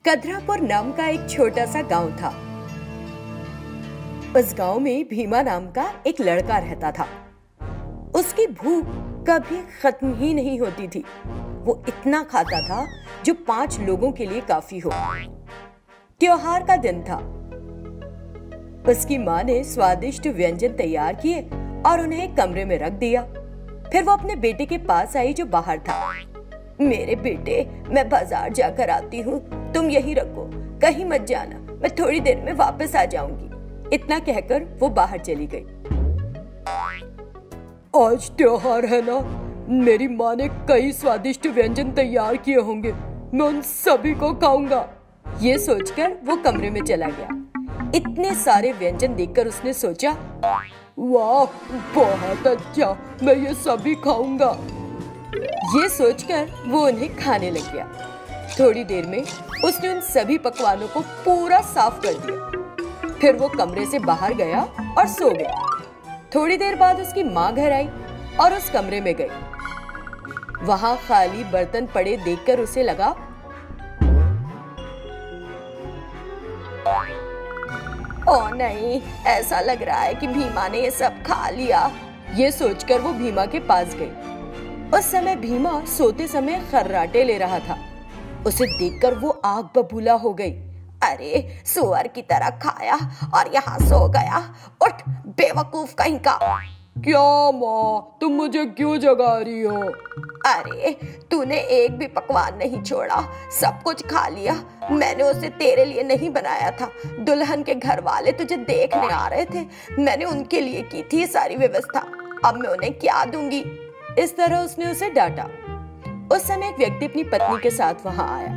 कदरापुर नाम का एक छोटा सा गांव था। उस गांव में भीमा नाम का एक लड़का रहता था। उसकी भूख कभी खत्म ही नहीं होती थी। वो इतना खाता था जो 5 लोगों के लिए काफी हो। त्योहार का दिन था। उसकी माँ ने स्वादिष्ट व्यंजन तैयार किए और उन्हें एक कमरे में रख दिया। फिर वो अपने बेटे के पास आई जो बाहर था। मेरे बेटे, मैं बाजार जाकर आती हूँ, तुम यहीं रखो, कहीं मत जाना, मैं थोड़ी देर में वापस आ जाऊंगी। इतना कहकर वो बाहर चली गई। आज त्योहार है ना, मेरी माँ ने कई स्वादिष्ट व्यंजन तैयार किए होंगे, मैं उन सभी को खाऊंगा। ये सोचकर वो कमरे में चला गया। इतने सारे व्यंजन देखकर उसने सोचा, वाह बहुत अच्छा, मैं ये सभी खाऊंगा। ये सोचकर वो उन्हें खाने लग गया। थोड़ी देर में उसने उन सभी पकवानों को पूरा साफ कर दिया। फिर वो कमरे से बाहर गया और सो गया। थोड़ी देर बाद उसकी माँ घर आई और उस कमरे में गई। वहां खाली बर्तन पड़े देखकर उसे लगा, ओ नहीं, ऐसा लग रहा है कि भीमा ने ये सब खा लिया। ये सोचकर वो भीमा के पास गई। उस समय भीमा सोते समय खर्राटे ले रहा था। उसे देखकर वो आग बबूला हो गई। अरे सुअर की तरह खाया और यहाँ सो गया। उठ बेवकूफ कहीं का। क्या माँ, तुम मुझे क्यों जगा रही हो? अरे तूने एक भी पकवान नहीं छोड़ा, सब कुछ खा लिया। मैंने उसे तेरे लिए नहीं बनाया था। दुल्हन के घर वाले तुझे देखने आ रहे थे, मैंने उनके लिए की थी सारी व्यवस्था। अब मैं उन्हें क्या दूंगी? इस तरह उसने उसे डांटा। उस समय एक व्यक्ति अपनी पत्नी के साथ वहां आया।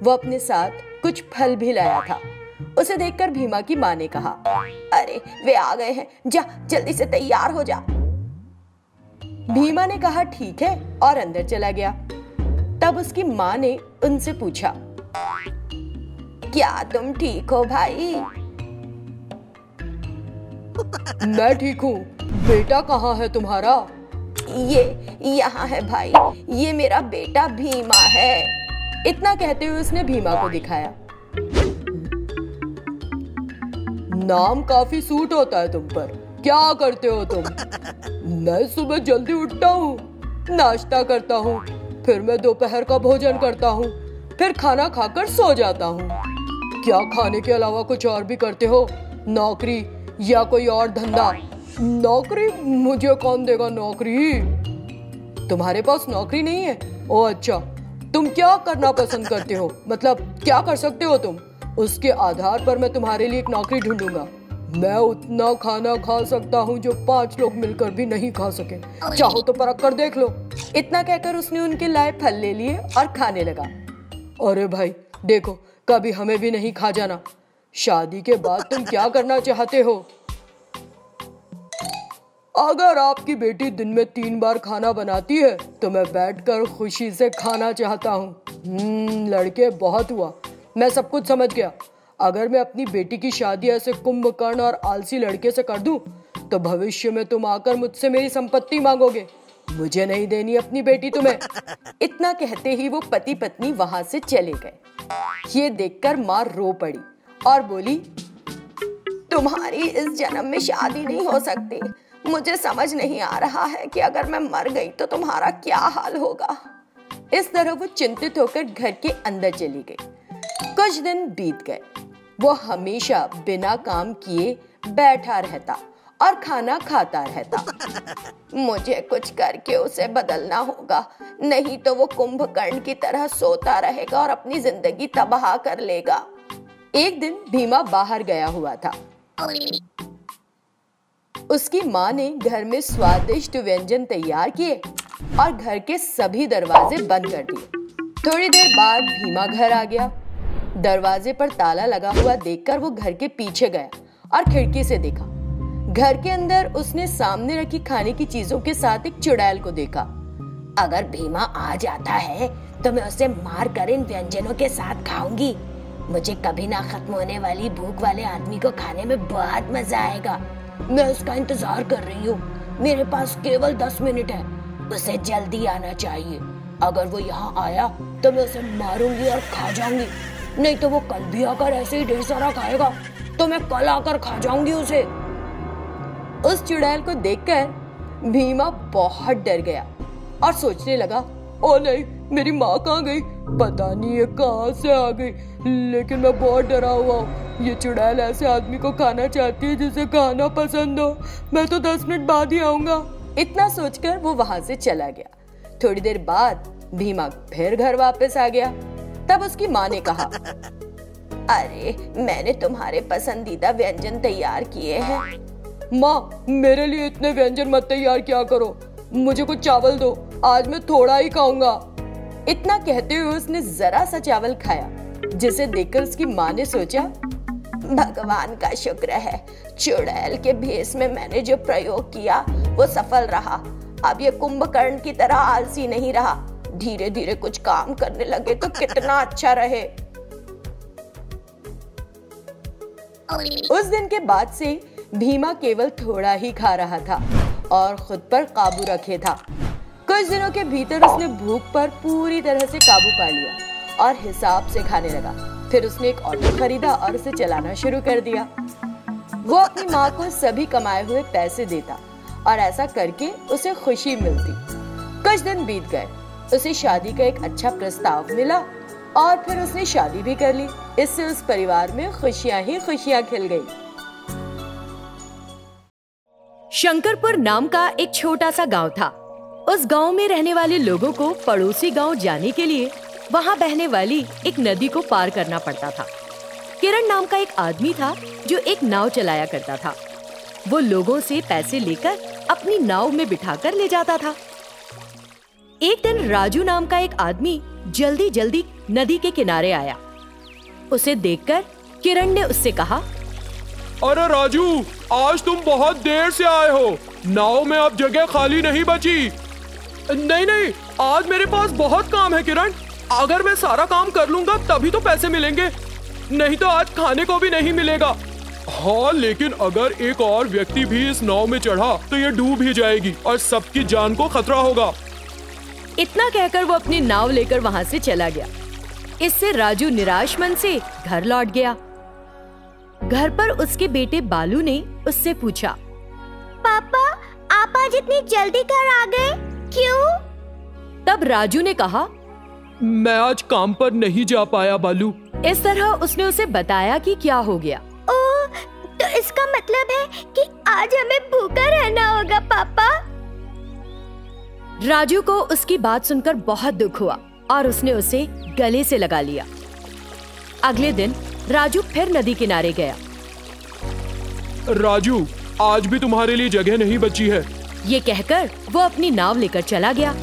वो अपने साथ कुछ फल भी लाया था। उसे देखकर भीमा की माँ ने कहा, अरे वे आ गए हैं, जा जल्दी से तैयार हो जा। भीमा ने कहा ठीक है और अंदर चला गया। तब उसकी माँ ने उनसे पूछा, क्या तुम ठीक हो भाई? मैं ठीक हूँ। बेटा कहाँ है तुम्हारा? ये यहाँ है भाई, ये मेरा बेटा भीमा है। इतना कहते हुए उसने भीमा को दिखाया। नाम काफी सूट होता है तुम पर। क्या करते हो तुम? मैं सुबह जल्दी उठता हूँ, नाश्ता करता हूँ, फिर मैं दोपहर का भोजन करता हूँ, फिर खाना खाकर सो जाता हूँ। क्या खाने के अलावा कुछ और भी करते हो? नौकरी या कोई और धंधा? नौकरी? मुझे कौन देगा नौकरी? तुम्हारे पास नौकरी नहीं है? ओ अच्छा, तुम क्या करना पसंद करते हो? मतलब क्या कर सकते हो तुम? उसके आधार पर मैं तुम्हारे लिए एक नौकरी ढूंढूंगा। मैं उतना खाना खा सकता हूँ जो 5 लोग मिलकर भी नहीं खा सके। चाहो तो परख कर देख लो। इतना कहकर उसने उनके लाए फल ले लिए और खाने लगा। अरे भाई देखो, कभी हमें भी नहीं खा जाना। शादी के बाद तुम क्या करना चाहते हो? अगर आपकी बेटी दिन में 3 बार खाना बनाती है तो मैं बैठकर खुशी से खाना चाहता हूँ। लड़के बहुत हुआ, मैं सब कुछ समझ गया। अगर मैं अपनी बेटी की शादी ऐसे कुंभकर्ण और आलसी लड़के से कर दूं, तो भविष्य में तुम आकर मुझसे मेरी संपत्ति मांगोगे। मुझे नहीं देनी अपनी बेटी तुम्हें। इतना कहते ही वो पति पत्नी वहां से चले गए। ये देखकर माँ रो पड़ी और बोली, तुम्हारी इस जन्म में शादी नहीं हो सकती। मुझे समझ नहीं आ रहा है कि अगर मैं मर गई तो तुम्हारा क्या हाल होगा। इस तरह वो चिंतित होकर घर के अंदर चली गई। कुछ दिन बीत गए। वो हमेशा बिना काम किए बैठा रहता और खाना खाता रहता। मुझे कुछ करके उसे बदलना होगा, नहीं तो वो कुंभकर्ण की तरह सोता रहेगा और अपनी जिंदगी तबाह कर लेगा। एक दिन भीमा बाहर गया हुआ था। उसकी माँ ने घर में स्वादिष्ट व्यंजन तैयार किए और घर के सभी दरवाजे बंद कर दिए। थोड़ी देर बाद भीमा घर आ गया। दरवाजे पर ताला लगा हुआ देखकर वो घर के पीछे गया और खिड़की से देखा। घर के अंदर उसने सामने रखी खाने की चीजों के साथ एक चुड़ैल को देखा। अगर भीमा आ जाता है तो मैं उसे मार कर इन व्यंजनों के साथ खाऊंगी। मुझे कभी ना खत्म होने वाली भूख वाले आदमी को खाने में बहुत मजा आएगा। मैं उसका इंतजार कर रही हूँ। मेरे पास केवल 10 मिनट है, उसे जल्दी आना चाहिए। अगर वो यहाँ आया तो मैं उसे मारूंगी और खा जाऊंगी। नहीं तो वो कल भी आकर ऐसे ही ढेर सारा खाएगा, तो मैं कल आकर खा जाऊंगी उसे। उस चुड़ैल को देखकर भीमा बहुत डर गया और सोचने लगा, ओ नहीं, मेरी माँ कहाँ गई, पता नहीं ये कहाँ से आ गई, लेकिन मैं बहुत डरा हुआ हूँ। ये चुड़ैल ऐसे आदमी को खाना चाहती है जिसे खाना पसंद हो। मैं तो 10 मिनट बाद ही आऊंगा। इतना सोचकर वो वहां से चला गया। थोड़ी देर बाद भीमा फिर घर वापस आ गया। तब उसकी माँ ने कहा, अरे मैंने तुम्हारे पसंदीदा व्यंजन तैयार किए हैं। माँ, मेरे लिए इतने व्यंजन मत तैयार किया करो, मुझे कुछ चावल दो, आज मैं थोड़ा ही खाऊंगा। इतना कहते हुए उसने जरा सा चावल खाया, जिसे देखकर उसकी माँ ने सोचा, भगवान का शुक्र है, चुड़ैल के भेष में मैंने जो प्रयोग किया वो सफल रहा। अब ये कुंभकर्ण की तरह आलसी नहीं रहा, धीरे धीरे कुछ काम करने लगे तो कितना अच्छा रहे। उस दिन के बाद से भीमा केवल थोड़ा ही खा रहा था और खुद पर काबू रखे था। कुछ दिनों के भीतर उसने भूख पर पूरी तरह से काबू पा लिया और हिसाब से खाने लगा। फिर उसने एक ऑटो खरीदा और उसे चलाना शुरू कर दिया। वो अपनी माँ को सभी कमाए हुए पैसे देता और ऐसा करके उसे खुशी मिलती। कुछ दिन बीत गए, उसे शादी का एक अच्छा प्रस्ताव मिला और फिर उसने शादी भी कर ली। इससे उस परिवार में खुशियां ही खुशियां खिल गई। शंकरपुर नाम का एक छोटा सा गांव था। उस गांव में रहने वाले लोगों को पड़ोसी गांव जाने के लिए वहां बहने वाली एक नदी को पार करना पड़ता था। किरण नाम का एक आदमी था जो एक नाव चलाया करता था। वो लोगों से पैसे लेकर अपनी नाव में बिठाकर ले जाता था। एक दिन राजू नाम का एक आदमी जल्दी जल्दी नदी के किनारे आया। उसे देखकर किरण ने उससे कहा, अरे राजू, आज तुम बहुत देर से आए हो, नाव में अब जगह खाली नहीं बची। नहीं, आज मेरे पास बहुत काम है किरण, अगर मैं सारा काम कर लूंगा तभी तो पैसे मिलेंगे, नहीं तो आज खाने को भी नहीं मिलेगा। हाँ, लेकिन अगर एक और व्यक्ति भी इस नाव में चढ़ा तो ये डूब ही जाएगी और सबकी जान को खतरा होगा। इतना कहकर वो अपनी नाव लेकर वहाँ से चला गया। इससे राजू निराश मन से घर लौट गया। घर पर उसके बेटे बालू ने उससे पूछा, पापा, आप आज इतनी जल्दी घर आ गए, क्यों? तब राजू ने कहा, मैं आज काम पर नहीं जा पाया बालू। इस तरह उसने उसे बताया कि क्या हो गया। ओह, तो इसका मतलब है कि आज हमें भूखा रहना होगा पापा। राजू को उसकी बात सुनकर बहुत दुख हुआ और उसने उसे गले से लगा लिया। अगले दिन राजू फिर नदी किनारे गया। राजू, आज भी तुम्हारे लिए जगह नहीं बची है। ये कहकर वो अपनी नाव लेकर चला गया।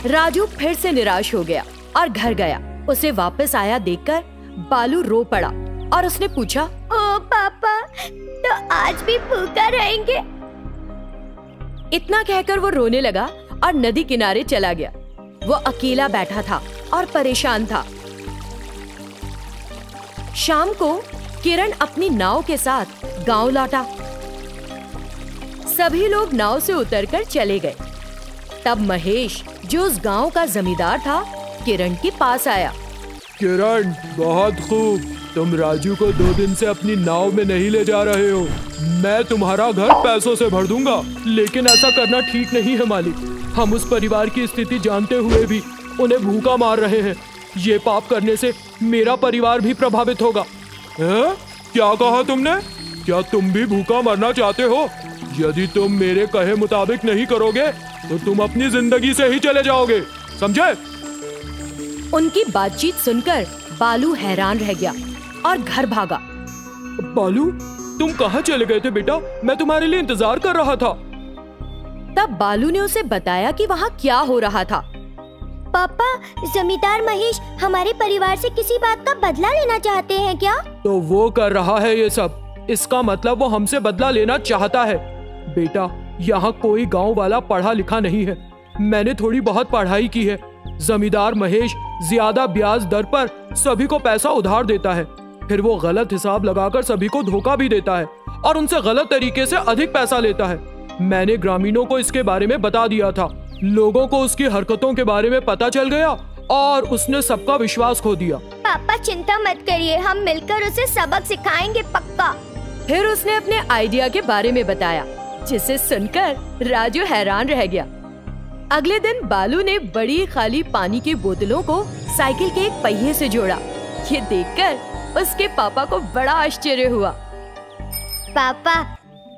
राजू फिर से निराश हो गया और घर गया। उसे वापस आया देखकर बालू रो पड़ा और उसने पूछा, ओ पापा, तो आज भी भूखा रहेंगे? इतना कहकर वो रोने लगा और नदी किनारे चला गया। वो अकेला बैठा था और परेशान था। शाम को किरण अपनी नाव के साथ गांव लौटा। सभी लोग नाव से उतरकर चले गए। तब महेश, जो उस गांव का जमींदार था, किरण के पास आया। किरण, बहुत खूब, तुम राजू को 2 दिन से अपनी नाव में नहीं ले जा रहे हो। मैं तुम्हारा घर पैसों से भर दूंगा, लेकिन ऐसा करना ठीक नहीं है मालिक। हम उस परिवार की स्थिति जानते हुए भी उन्हें भूखा मार रहे हैं। ये पाप करने से मेरा परिवार भी प्रभावित होगा। क्या कहा तुमने? क्या तुम भी भूखा मरना चाहते हो? यदि तुम मेरे कहे मुताबिक नहीं करोगे तो तुम अपनी जिंदगी से ही चले जाओगे, समझे? उनकी बातचीत सुनकर बालू हैरान रह गया और घर भागा। बालू, तुम कहाँ चले गए थे बेटा? मैं तुम्हारे लिए इंतजार कर रहा था। तब बालू ने उसे बताया कि वहाँ क्या हो रहा था। पापा, जमींदार महेश हमारे परिवार से किसी बात का बदला लेना चाहते हैं क्या? तो वो कर रहा है ये सब, इसका मतलब वो हमसे बदला लेना चाहता है। बेटा, यहाँ कोई गांव वाला पढ़ा लिखा नहीं है। मैंने थोड़ी बहुत पढ़ाई की है। जमींदार महेश ज्यादा ब्याज दर पर सभी को पैसा उधार देता है, फिर वो गलत हिसाब लगाकर सभी को धोखा भी देता है और उनसे गलत तरीके से अधिक पैसा लेता है। मैंने ग्रामीणों को इसके बारे में बता दिया था। लोगों को उसकी हरकतों के बारे में पता चल गया और उसने सबका विश्वास खो दिया। पापा चिंता मत करिए, हम मिलकर उसे सबक सिखाएंगे पक्का। फिर उसने अपने आइडिया के बारे में बताया, जिसे सुनकर राजू हैरान रह गया। अगले दिन बालू ने बड़ी खाली पानी की बोतलों को साइकिल के एक पहिए से जोड़ा। ये देखकर उसके पापा को बड़ा आश्चर्य हुआ। पापा,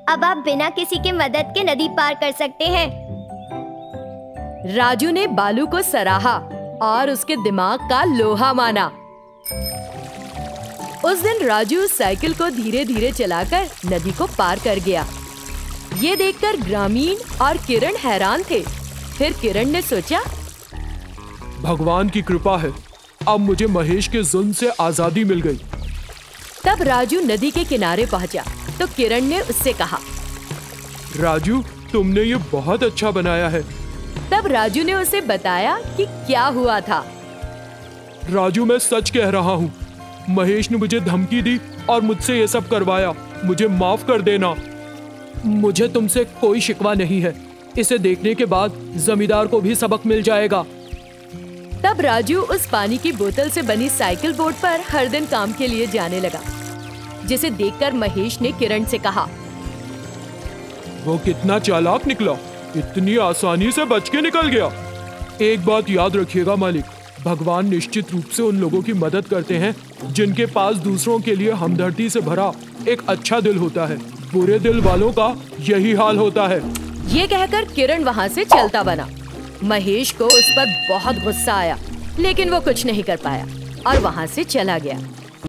अब आप बिना किसी की मदद के नदी पार कर सकते हैं। राजू ने बालू को सराहा और उसके दिमाग का लोहा माना। उस दिन राजू साइकिल को धीरे धीरे चलाकर नदी को पार कर गया। ये देखकर ग्रामीण और किरण हैरान थे। फिर किरण ने सोचा, भगवान की कृपा है, अब मुझे महेश के जुल्म से आजादी मिल गई। तब राजू नदी के किनारे पहुंचा तो किरण ने उससे कहा, राजू, तुमने ये बहुत अच्छा बनाया है। तब राजू ने उसे बताया कि क्या हुआ था। राजू, मैं सच कह रहा हूँ, महेश ने मुझे धमकी दी और मुझसे ये सब करवाया। मुझे माफ कर देना। मुझे तुमसे कोई शिकवा नहीं है। इसे देखने के बाद जमींदार को भी सबक मिल जाएगा। तब राजू उस पानी की बोतल से बनी साइकिल बोर्ड पर हर दिन काम के लिए जाने लगा, जिसे देखकर महेश ने किरण से कहा, वो कितना चालाक निकला, इतनी आसानी से बच के निकल गया। एक बात याद रखिएगा मालिक, भगवान निश्चित रूप से उन लोगों की मदद करते हैं जिनके पास दूसरों के लिए हमदर्दी से भरा एक अच्छा दिल होता है। बुरे दिल वालों का यही हाल होता है। ये कहकर किरण वहाँ से चलता बना। महेश को उस पर बहुत गुस्सा आया, लेकिन वो कुछ नहीं कर पाया और वहाँ से चला गया।